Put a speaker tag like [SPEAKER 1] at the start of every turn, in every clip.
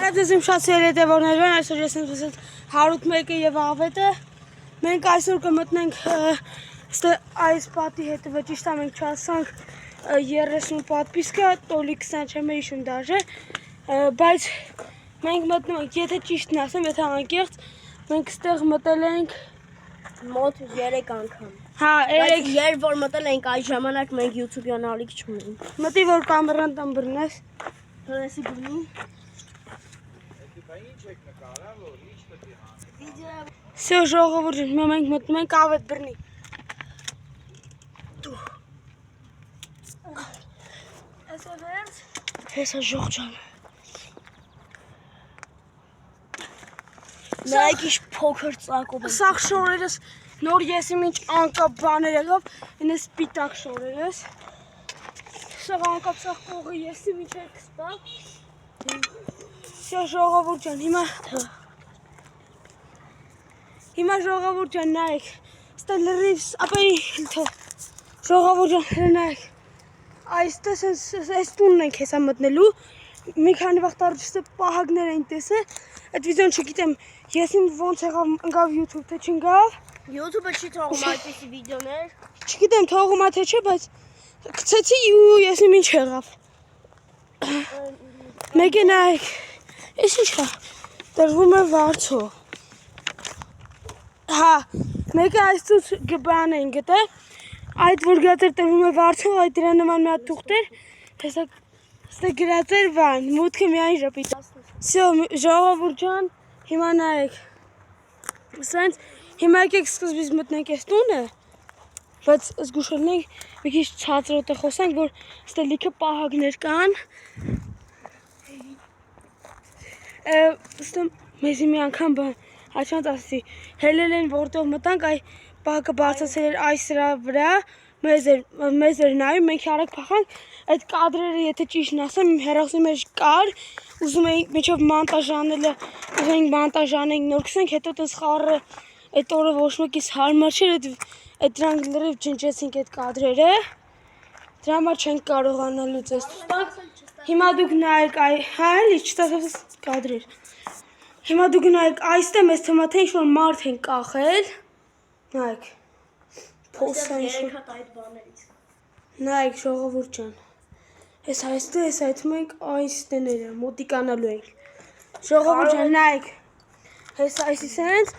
[SPEAKER 1] Բարև իմ շատ սիրելի հետևողներն, այսօր ես եմ Հարութ մեկը եւ Ավետը։ Մենք այսօր կմտնենք այս պատի հետևը, ճիշտ է մենք չասանք 30 պատպիսկը, տոլի 20 չեմ հիշում դաժե, բայց մենք մտնում ենք, եթե ճիշտն ասեմ, եթե անկեղծ, մենք ստեղ մտել ենք
[SPEAKER 2] մոտ 3 անգամ։
[SPEAKER 1] Հա,
[SPEAKER 2] Բայց երբ որ մտել ենք այս ժամանակ մենք YouTube-յան ալիք չունենք։
[SPEAKER 1] Մտի որ կամերան տան բռնես։
[SPEAKER 2] Հրեսի բռնի։
[SPEAKER 1] Всё, ժողովուրդ, մենք մտնում ենք Ավետ բռնի։ Այսա վերջ։ Հեսա ժողջան։
[SPEAKER 2] Նայեք ինչ փոքր ծակով են։
[SPEAKER 1] Սաղ շորերս նոր ես իմ ինչ անկապ բաներ եղավ, ինը սպիտակ շորերս։ Սաղ անկապ սաղ կողը ես իմ ինչ եք սպա։ Всё, ժողովուրդ ջան, հիմա ժողովուրդ ջան, նայեք, ստե լրիվ, ապա ժողովուրդ ջան, նայեք, այստես այս տունն ենք հեսա մտնելու, մի քանի վաղտ առաջ ստե պահագներ են տեսը, այդ վիդեոն չգիտեմ, ես իմ ոնց եղավ ընկավ YouTube, թե չընկավ։
[SPEAKER 2] YouTube-ը չի թողում այդպիսի վիդեոներ։
[SPEAKER 1] Չգիտեմ թողում է թե չէ, բայց գցեցի ու ես իմ ինչ եղավ։ Մեկը նայեք, ես ինչ կա, տրվում է վարձո։ Հա, մեկը այսուց գբան են գտե, այդ որ գատեր տրվում է վարձո, այդ դրա նման մի հատ թուղթեր, տեսակ ստե գրած էր վան, մուտքը միայն ժպիտ։ Всё, ժողովուրդ ջան, հիմա նայեք։ Սենց հիմա եկեք սկզբից մտնենք այս տունը, բայց զգուշանանք մի քիչ ցածրոտը խոսանք, որ ստե լիքը պահակներ կան։ Ստե մեզի մի անգամ հաչանց ասի, հելել են որտեղ մտանք, այ պահակը բարձրացել էր այս սրա վրա, մեզ էր նայում, մենք արագ փախանք, այդ կադրերը եթե ճիշտն ասեմ, իմ հեռախոսի մեջ կար, ուզում էինք միջով մանտաժ անելը, ուզում էինք մանտաժ անենք, նոր գցենք, հետո տես խառը այդ օրը ոչ մեկիս հարմար չէր, այդ դրանք լրիվ ջնջեցինք այդ կադրերը, դրա համար չենք կարողանալու ձեզ տանք, հիմա դուք նայեք, հա էլի չտասած կադրեր, հիմա դուք նայեք, այստեղ մեզ թվում է թե ինչ-որ մարդ են կախել, նայեք, փոսա ինչ-որ, նայեք ժողովուրդ ջան, ես այստեղ ես այդում ենք այստեները, մոտիկանալու ենք, ժողովուրդ ջան, նայեք, ես այսի սենց,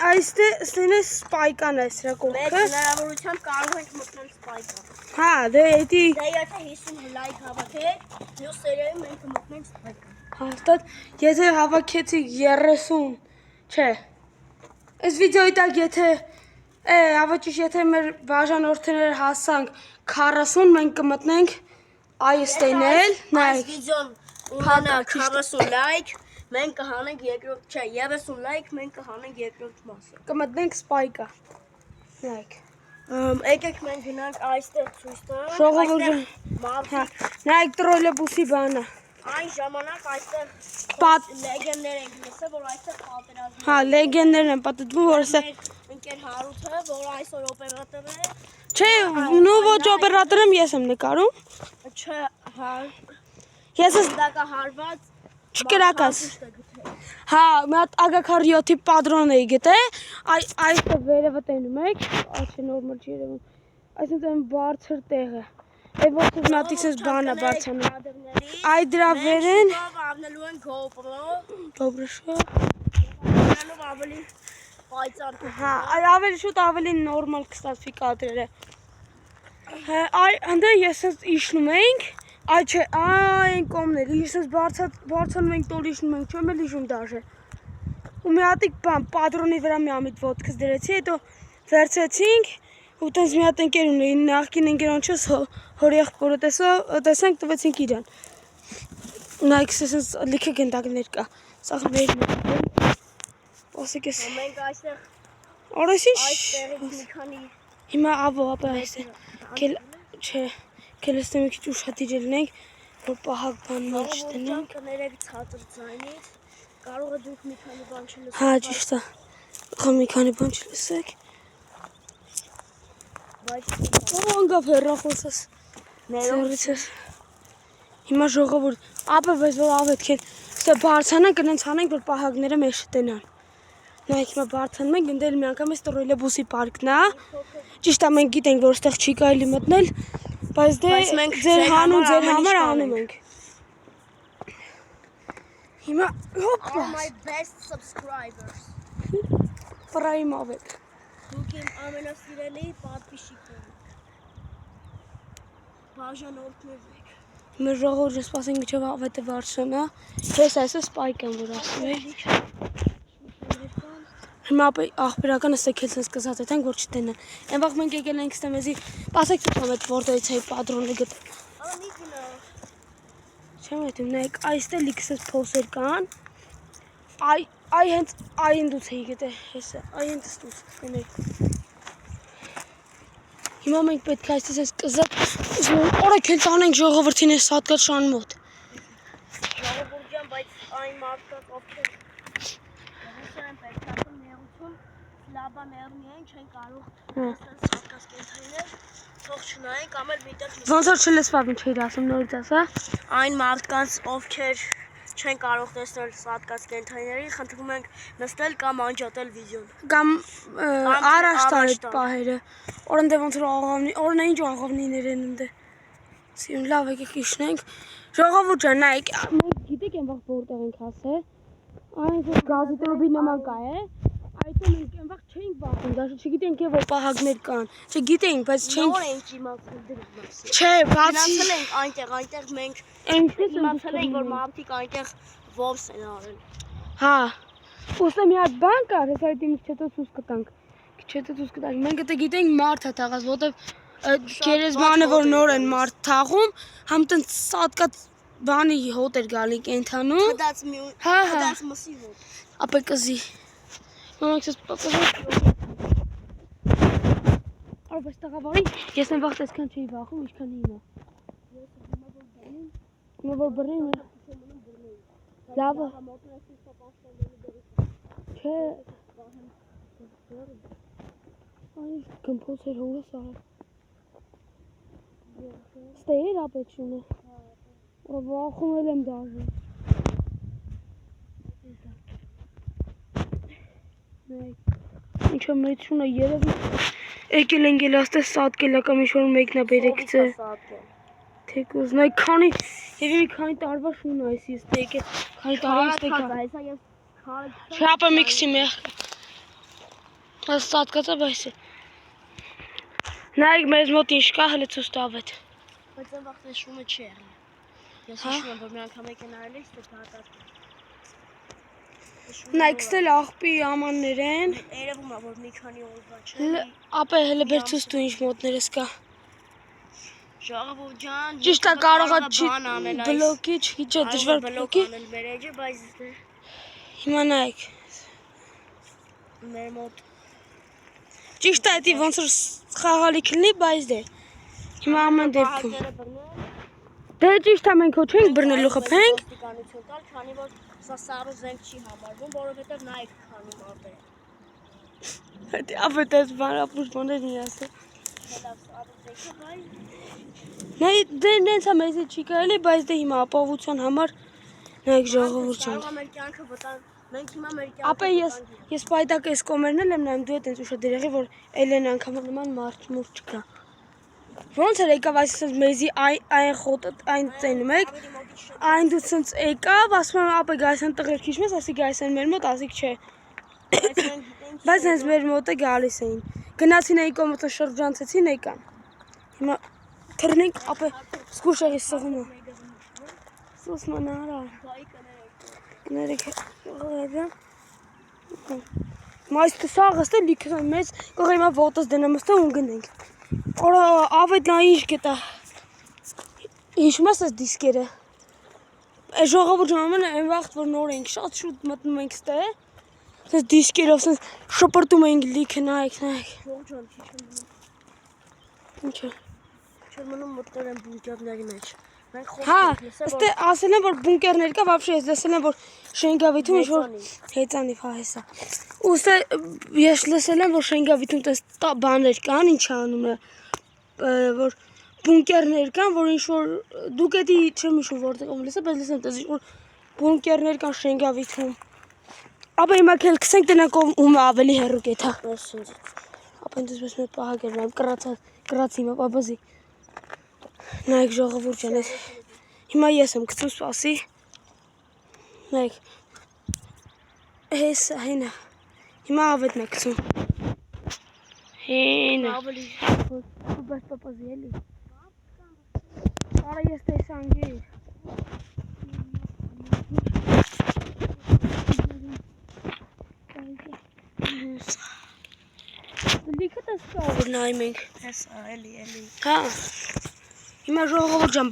[SPEAKER 1] այստեղ ստեն է սպայկան է սրա կողքը։
[SPEAKER 2] Մեծ հնարավորությամբ կարող ենք մտնել սպայկա։
[SPEAKER 1] Հա, դե էդի։
[SPEAKER 2] Դե եթե 50 լայք հավաքեք, մյուս սերիայում մենք կմտնենք սպայկա։
[SPEAKER 1] Հաստատ, եթե հավաքեցիք 30, չէ, այս վիդեոյի տակ եթե, ավաճիշ եթե մեր բաժանորդները հասանք 40, մենք կմտնենք այստենել, նայեք։
[SPEAKER 2] Այս վիդեոն ունենա 40 լայք, մենք կհանենք երկրորդ, չէ, 30 լայք, մենք կհանենք երկրորդ մասը։
[SPEAKER 1] Կմտնենք սպայկա, նայեք։
[SPEAKER 2] Եկեք մենք գնանք այստեղ ցույց տանք,
[SPEAKER 1] Ժողովուրդ ջան, նայեք տրոլեբուսի բանը։
[SPEAKER 2] Այն ժամանակ այստեղ լեգենդներ ենք լսել, որ այստեղ պատերազմ։
[SPEAKER 1] Հա, լեգենդներ են պատտվում, որ ասե
[SPEAKER 2] ընկեր Հարութը, որ այսօր օպերատոր է։
[SPEAKER 1] Չէ, նու ոչ օպերատոր եմ, ես եմ նկարում։
[SPEAKER 2] Չէ, հա։
[SPEAKER 1] Ես ես
[SPEAKER 2] դակահարված
[SPEAKER 1] չկրակած։ Հա, մի հատ ագաքար 7-ի պատրոն էի գտե, այստեղ վերևը տենում եք, աչե նորմալ չի երևում, այսինքն բարձր տեղը։ Այդ ոնց մատիկ սես բան է բարձանում։ Այդ դրա վերեն
[SPEAKER 2] ավնելու են
[SPEAKER 1] Գոբրո շո։
[SPEAKER 2] Անելով ավելի պայծառ։
[SPEAKER 1] Հա, ավելի շուտ ավելի նորմալ կստացվի կադրերը։ Այ անդե ես իշնում էինք, այ չէ, այն կողմներ, ես բարձրանում ենք տոլ իշնում ենք, չեմ էլ իշում դաժե։ Ու մի հատիկ բան, պատրոնի վրա մի ամիտ ոտքս դրեցի, հետո վերցեցինք, ու տենց մի հատ ընկեր ունեի, նախկին ընկերանչս հորի եղբորը տեսանք, տվեցինք իրան։ Նայք սենց լիքը գնդակներ կա, սաղ մեր ասեք ես։
[SPEAKER 2] Մենք այստեղ
[SPEAKER 1] Արես ինչ։
[SPEAKER 2] այստեղից մի քանի
[SPEAKER 1] Հիմա ավո, ապա այստեղ, չէ, կելստե մի քիչ ուշադիր լինենք, որ պահակ բաններ չտնենք։
[SPEAKER 2] կներեք ցածր ձայնից, կարող է դուք մի քանի բան չլսեք։
[SPEAKER 1] Հա, ճիշտ է, մի քանի բան չլսեք։ Անգավ հեռախոսս Հիմա ժողովուրդ, ապա բայց որ ավետ քեն Ստե բարձանանք գնանց անենք, որ պահակները մեզ շտենան։ Նայեք հիմա բարձանում ենք, ընդել մի անգամ էս տրոլեյբուսի պարկն է։ Ճիշտ է մենք գիտենք, որ այստեղ չի կարելի մտնել, բայց դե ձեր հանուն ձեր համար անում ենք։ Հիմա հոպա։
[SPEAKER 2] All my best subscribers.
[SPEAKER 1] Պրայմով եք։
[SPEAKER 2] Դուք իմ ամենասիրելի պատվիշիկներ եք։ Բաժանորդներ եք։
[SPEAKER 1] Մեր ժողովուրդը սպասենք միջև ավետը վարշանա։ Ես այսօր սպայք եմ, որ ասում եք։ Հիմա աղբերականը ստեքել sense կզած եթանք, որ չտենան։ Այն վաղ մենք եկել ենք ստե մեզի, պասեք ցույց ամետ որտեղից էի պատրոնը գտ։
[SPEAKER 2] Անիկնա։
[SPEAKER 1] Չեմ հետում, նայեք, այստեղ լիքսես փոսեր կան։ Այ հենց այն դուց էի գտե, հեսը, այն դուց կնեք։ Հիմա մենք պետք է այստեղ ես կզատ, օրեք հենց անենք ժողովրդին ես հատկած շան մոտ։
[SPEAKER 2] Ժողովուրդյան, բայց այն մարդկանց ովքեր են պետքական նեղություն, լաբաներն են, չեն կարող այստեղ սատկած կենթայիներ, թող չնայեն կամ էլ միտեղ
[SPEAKER 1] Ոնց որ չլսվավ ինչ էիր ասում նորից ասա։
[SPEAKER 2] այն մարդկանց ովքեր չեն կարող տեսնել սատկած կենթայիների, խնդրում ենք նստել կամ անջատել վիդեոն։
[SPEAKER 1] Կամ առաջ տար
[SPEAKER 2] առաջ
[SPEAKER 1] այդ պահերը։ Օրն դե ոնց որ աղավնի, օրն ինչ աղավնիներ են ընդ։ Սիրուն լավ եկեք իջնենք։ Ժողովուրդ ջան, նայեք, մենք գիտեք այն վաղ որտեղ ենք հասել։ Այն որ գազի տրոբի նման կա է։ Այդտեղ մենք այն վաղ չէինք բախում, դաշը չգիտենք է որ պահակներ կան։ Չգիտենք, բայց չենք։
[SPEAKER 2] Նոր ենք իմացել դրա մասին։
[SPEAKER 1] Չէ, բացի
[SPEAKER 2] Գնացել ենք այնտեղ մենք
[SPEAKER 1] այնպես
[SPEAKER 2] իմացել ենք, որ մարդիկ այնտեղ ովս են արել։
[SPEAKER 1] Հա։ Ուստի մի հատ բան կա, հեսա այդ ինչ հետո ցույց կտանք։ Քիչ հետո ցույց կտանք։ Մենք դա գիտենք մարդ է թաղած, որտեվ գերեզմանը որ նոր են մարդ թաղում, համ տենց սատկած բանի հոտ էր գալի կենթանում։
[SPEAKER 2] Հդած մի
[SPEAKER 1] Հա, հա։
[SPEAKER 2] հդած մսի հոտ։
[SPEAKER 1] Ապա կզի։ Մամաքս պապա։ Արբես տաղավարի, ես այն վաղ տեսքան չէի վախում, ինչքան հիմա։ Հիմա որ բռնեմ։ Լավը։ Չէ։ Այն կմփոս էր հորս արել։ Ստեյր ապեչունը։ Վախում եմ դաժը։ Ինչը մեծունը երևի եկել են գելաստե սատկելա կամ ինչ-որ մեկնա բերեքցը թեկուզ նայ քանի երևի քանի տարվա շուն այս ես եկել քանի տարի ստեկա
[SPEAKER 2] Հեսա ես քարը
[SPEAKER 1] շապը միքսի մեղ այս սատկացա բայց նայ մեզ մոտ ինչ կա հələ ցույց տավետ
[SPEAKER 2] բայց այն վաղ շունը չի եղել։ Ես հիշում եմ, որ մի անգամ եկել արել էի, ստե հատած։
[SPEAKER 1] նայ կստել աղբի ամաններ են
[SPEAKER 2] Երևում է, որ մի քանի օրվա չէ։
[SPEAKER 1] ապա հələ բեր ցույց տու ինչ մոտներս կա
[SPEAKER 2] Ժողովուրդ ջան,
[SPEAKER 1] ճիշտ է կարողա չի
[SPEAKER 2] բան անել այս
[SPEAKER 1] բլոկի չգիտեմ դժվար
[SPEAKER 2] բլոկ
[SPEAKER 1] բլոկի
[SPEAKER 2] անել վերեջը, բայց դե
[SPEAKER 1] հիմա նայեք
[SPEAKER 2] մեր մոտ
[SPEAKER 1] ճիշտ է դա ոնց որ խաղալիք լինի բայց դե հիմա ամեն դեպքում
[SPEAKER 2] պահակները բռնել,
[SPEAKER 1] դե ճիշտ է մենք հո չենք բռնելու խփենք
[SPEAKER 2] ոստիկանություն տալ, քանի որ սա սառը զենք չի համարվում, որովհետև նայեք քանի մարդ է։
[SPEAKER 1] Դա ապետես բարապուշ բաներ մի ասա
[SPEAKER 2] Լավ սառը զենքը, բայց
[SPEAKER 1] նայ դե նենց է մեզ չի կարելի բայց դե հիմա ապահովության համար նայեք ժողովուրդ ջան
[SPEAKER 2] մեր կյանքը վտանգ, մենք հիմա մեր
[SPEAKER 1] ապա
[SPEAKER 2] կյանքը
[SPEAKER 1] ես պայտակ էս կոմերն եմ նայում դու այտենց ուշադիր եղի որ ելեն անգամ նման մարդ մուրջ չկա ոնց էր եկավ այսպես մեզի այն խոտը այն ծենում եք այն դու ցած եկավ ասում եմ ապա գայսան տղեր քիչ մեզ ասի գայսան մեր մոտ ասիկ չէ բայց հենց մեր մոտը գալիս էին գնացին էի կոմոտը շրջանցեցին եկան հիմա թռնենք ապա սկուշեղի սղումը սուսման արա կներեք մայս տսաղս դե լիքը մեծ կողի հիմա ոտս դնեմ ստա ու գնենք օրա ավետ նա ինչ գետա հիշում ես այս դիսկերը ժողովուրդ ժամանակ այն վաղտ որ նոր ենք շատ շուտ մտնում ենք ստե այս դիսկերով սենց շպրտում ենք լիքը նայեք ինչը
[SPEAKER 2] Չոր մնում մտներ են բունկերների մեջ։ Մենք
[SPEAKER 1] հա
[SPEAKER 2] խոսք
[SPEAKER 1] ստե ասել եմ որ բունկերներ կա вообще ես լսել եմ որ Շենգավիթում ինչ որ հեծանիվ հա հեսա ու ստե ես լսել եմ որ Շենգավիթում տես բաներ կան ինչ անունը որ բունկերներ կան որ ինչ որ դուք էդի չեմ հիշում որտեղ եմ լսել բայց լսեմ տես ինչ որ բունկերներ կան Շենգավիթում։ Ապա հիմա քել քսենք տնանք ում ավելի հեռու կեթա։
[SPEAKER 2] Այսինչ։
[SPEAKER 1] Ապա ինձ պես մեր պահակերն եմ կրած հիմա պապազի։ Նայեք ժողովուրդ ջան, հիմա ես եմ գցում սպասի։ Նայեք։ Հեսա հենա։ Հիմա ավետն է գցում։ Հենա։
[SPEAKER 2] Ավելի
[SPEAKER 1] Բայց պապազի էլի։ Արա ես տեսանգիր։ Լիքը տեսա որ նայում ենք։
[SPEAKER 2] հեսա էլի։
[SPEAKER 1] Հա։ Հիմա ժողովուրդ ջան